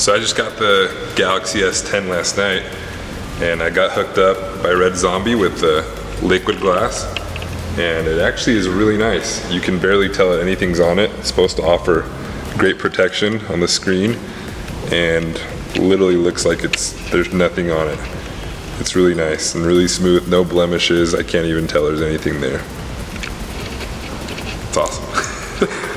So I just got the Galaxy S10 last night, and I got hooked up by Red Zombie with the liquid glass, and it actually is really nice. You can barely tell that anything's on it. It's supposed to offer great protection on the screen, and literally looks like there's nothing on it. It's really nice and really smooth, no blemishes. I can't even tell there's anything there. It's awesome.